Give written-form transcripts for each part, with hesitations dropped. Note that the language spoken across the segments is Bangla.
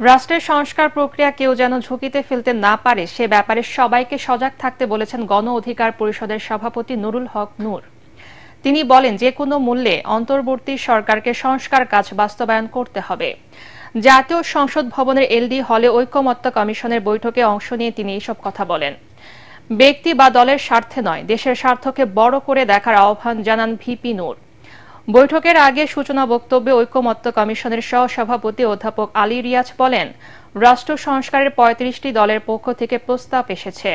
রাষ্ট্রের সংস্কার প্রক্রিয়া কেউ যেন ঝুঁকিতে ফেলতে না পারে সে ব্যাপারে সবাইকে সজাগ থাকতে বলেছেন গণ অধিকার পরিষদের সভাপতি নুরুল হক নূর। তিনি বলেন, যে কোনো মূল্যে অন্তর্বর্তী সরকারকে সংস্কার কাজ বাস্তবায়ন করতে হবে। জাতীয় সংসদ ভবনের এলডি হলে ঐকমত্য কমিশনের বৈঠকে অংশ নিয়ে তিনি এসব কথা বলেন। ব্যক্তি বা দলের স্বার্থে নয়, দেশের স্বার্থকে বড় করে দেখার আহ্বান জানান ভিপি নূর। বৈঠকের আগে সূচনা বক্তব্যে ঐকমত্য কমিশনের সহসভাপতি অধ্যাপক আলী রিয়াজ বলেন, রাষ্ট্র সংস্কারের ৩৫টি দলের পক্ষ থেকে প্রস্তাব এসেছে।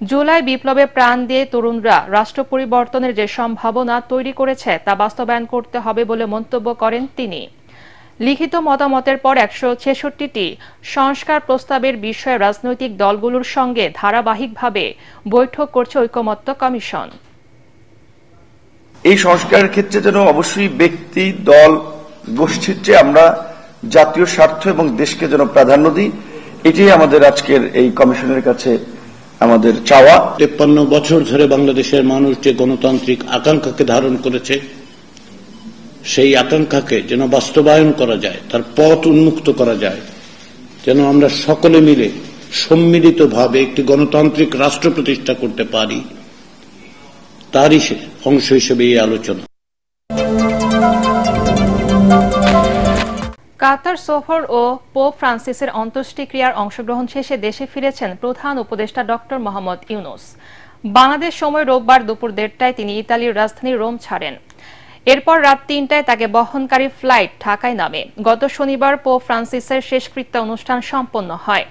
জুলাই বিপ্লবে প্রাণ দিয়ে তরুণরা রাষ্ট্র পরিবর্তনের যে সম্ভাবনা তৈরি করেছে তা বাস্তবায়ন করতে হবে বলে মন্তব্য করেন তিনি। লিখিত মতামতের পর ১৬৬টি সংস্কার প্রস্তাবের বিষয়ে রাজনৈতিক দলগুলোর সঙ্গে ধারাবাহিকভাবে বৈঠক করছে ঐকমত্য কমিশন। এই সংস্কারের ক্ষেত্রে যেন অবশ্যই ব্যক্তি, দল, গোষ্ঠীর চেয়ে আমরা জাতীয় স্বার্থ এবং দেশকে যেন প্রাধান্য দিই, এটাই আমাদের আজকের এই কমিশনের কাছে আমাদের চাওয়া। ৫৩ বছর ধরে বাংলাদেশের মানুষ যে গণতান্ত্রিক আকাঙ্ক্ষাকে ধারণ করেছে, সেই আকাঙ্ক্ষাকে যেন বাস্তবায়ন করা যায়, তার পথ উন্মুক্ত করা যায়, যেন আমরা সকলে মিলে সম্মিলিতভাবে একটি গণতান্ত্রিক রাষ্ট্র প্রতিষ্ঠা করতে পারি, তারই অংশ হিসেবে এই আলোচনা। কাতার সফর ও পোপ ফ্রান্সিসের অন্ত্যেষ্টিক্রিয়ার অংশগ্রহণ শেষে দেশে ফিরেছেন প্রধান উপদেষ্টা ডক্টর মোহাম্মদ ইউনূস। বাংলাদেশ সময় রোববার দুপুর ১:৩০টায় তিনি ইতালির রাজধানী রোম ছাড়েন। এরপর রাত ৩টায় তাকে বহনকারী ফ্লাইট ঢাকায় নামে। গত শনিবার পোপ ফ্রান্সিসের শেষকৃত্য অনুষ্ঠান সম্পন্ন হয়।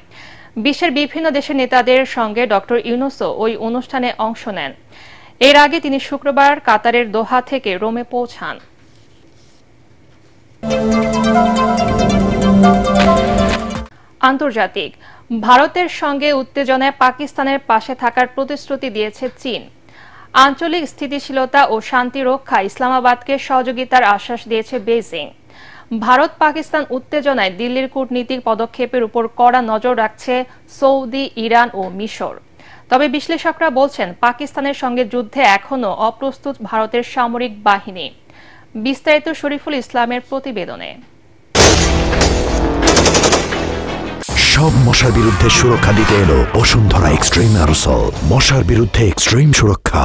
বিশ্বের বিভিন্ন দেশের নেতাদের সঙ্গে ডক্টর ইউনূসও ওই অনুষ্ঠানে অংশ নেন। এর আগে তিনি শুক্রবার কাতারের দোহা থেকে রোমে পৌঁছান। আন্তর্জাতিক, ভারতের সঙ্গে উত্তেজনায় পাকিস্তানের পাশে থাকার প্রতিশ্রুতি দিয়েছে চীন। আঞ্চলিক স্থিতিশীলতা ও শান্তি রক্ষায় ইসলামাবাদকে সহযোগিতার আশ্বাস দিয়েছে বেইজিং। ভারত পাকিস্তান উত্তেজনায় দিল্লির কূটনীতিক পদক্ষেপের উপর কড়া নজর রাখছে সৌদি, ইরান ও মিশর। তবে বিশ্লেষকরা বলছেন, পাকিস্তানের সঙ্গে যুদ্ধে এখনও অপ্রস্তুত ভারতের সামরিক বাহিনী। বিস্তারিত শরীফুল ইসলামের প্রতিবেদনে। সব মশার বিরুদ্ধে সুরক্ষা দিতে এলো বসুন্ধরা এক্সট্রিম অ্যারোসল, মশার বিরুদ্ধে এক্সট্রিম সুরক্ষা।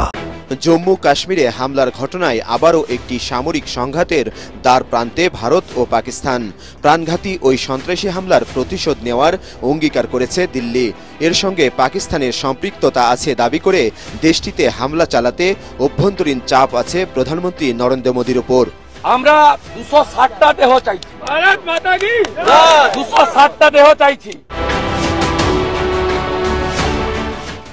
জম্মু কাশ্মীরে হামলার ঘটনায় আবারও একটি সামরিক সংঘাতের দ্বার প্রান্তে ভারত ও পাকিস্তান। প্রাণঘাতী ওই সন্ত্রাসী হামলার প্রতিশোধ নেওয়ার অঙ্গীকার করেছে দিল্লি। এর সঙ্গে পাকিস্তানের সম্পৃক্ততা আছে দাবি করে দেশটিতে হামলা চালাতে অভ্যন্তরীণ চাপ আছে প্রধানমন্ত্রী নরেন্দ্র মোদীর উপর। আমরা ২৬০টা দেহ চাইছি, ২৬০টা দেহ চাইছি।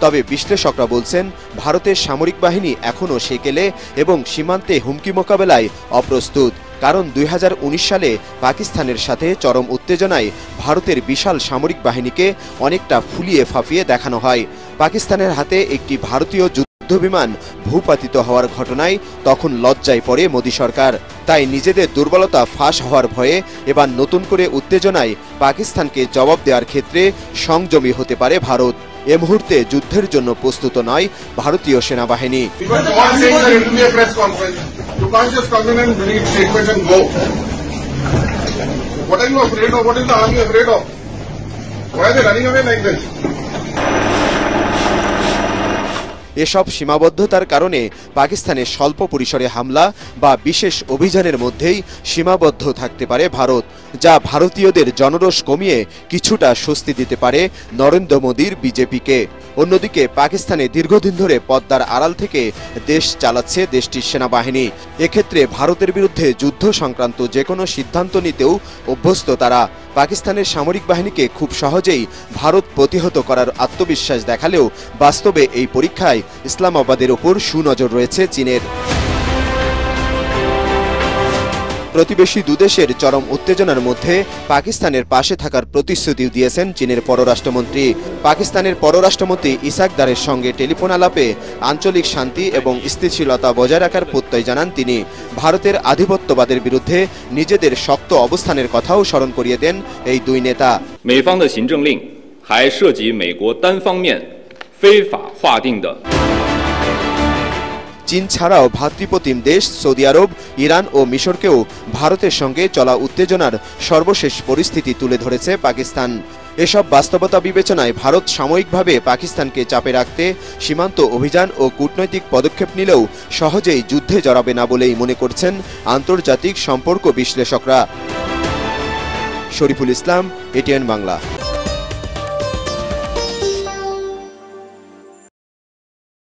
তবে বিশ্লেষকরা বলছেন, ভারতের সামরিক বাহিনী এখনও সেকেলে এবং সীমান্তে হুমকি মোকাবেলায় অপ্রস্তুত। কারণ ২০১৯ সালে পাকিস্তানের সাথে চরম উত্তেজনায় ভারতের বিশাল সামরিক বাহিনীকে অনেকটা ফুলিয়ে ফাঁপিয়ে দেখানো হয়। পাকিস্তানের হাতে একটি ভারতীয় যুদ্ধবিমান ভূপাতিত হওয়ার ঘটনায় তখন লজ্জায় পড়ে মোদী সরকার। তাই নিজেদের দুর্বলতা ফাঁস হওয়ার ভয়ে এবার নতুন করে উত্তেজনায় পাকিস্তানকে জবাব দেওয়ার ক্ষেত্রে সংযমী হতে পারে ভারত। এ মুহূর্তে যুদ্ধের জন্য প্রস্তুত নয় ভারতীয় সেনাবাহিনী। এসব সীমাবদ্ধতার কারণে পাকিস্তানের স্বল্প পরিসরে হামলা বা বিশেষ অভিযানের মধ্যেই সীমাবদ্ধ থাকতে পারে ভারত, যা ভারতীয়দের জনরোষ কমিয়ে কিছুটা স্বস্তি দিতে পারে নরেন্দ্র মোদীর বিজেপিকে। অন্যদিকে পাকিস্তানে দীর্ঘদিন ধরে পদ্মার আড়াল থেকে দেশ চালাচ্ছে দেশটির সেনাবাহিনী। এক্ষেত্রে ভারতের বিরুদ্ধে যুদ্ধ সংক্রান্ত যে কোনো সিদ্ধান্ত নিতেও অভ্যস্ত তারা। পাকিস্তানের সামরিক বাহিনীকে খুব সহজেই ভারত প্রতিহত করার আত্মবিশ্বাস দেখালেও বাস্তবে এই পরীক্ষায় ইসলামাবাদের ওপর সুনজর রয়েছে চীনের। প্রতিবেশী দুদেশের চরম উত্তেজনার মধ্যে পাকিস্তানের পাশে থাকার প্রতিশ্রুতি দিয়েছেন চীনের পররাষ্ট্রমন্ত্রী। পাকিস্তানের পররাষ্ট্রমন্ত্রী ইসাক দারের সঙ্গে টেলিফোন আলাপে আঞ্চলিক শান্তি এবং স্থিতিশীলতা বজায় রাখার প্রত্যয় জানান তিনি। ভারতের আধিপত্যবাদের বিরুদ্ধে নিজেদের শক্ত অবস্থানের কথাও স্মরণ করিয়ে দেন এই দুই নেতা। 美方的行政令还涉及美国单方面非法划定的 চীন ছাড়াও ভ্রাতৃপ্রতিম দেশ সৌদি আরব, ইরান ও মিশরকেও ভারতের সঙ্গে চলা উত্তেজনার সর্বশেষ পরিস্থিতি তুলে ধরেছে পাকিস্তান। এসব বাস্তবতা বিবেচনায় ভারত সাময়িকভাবে পাকিস্তানকে চাপে রাখতে সীমান্ত অভিযান ও কূটনৈতিক পদক্ষেপ নিলেও সহজেই যুদ্ধে জড়াবে না বলেই মনে করছেন আন্তর্জাতিক সম্পর্ক বিশ্লেষকরা। শরীফুল ইসলাম, এটিএন বাংলা।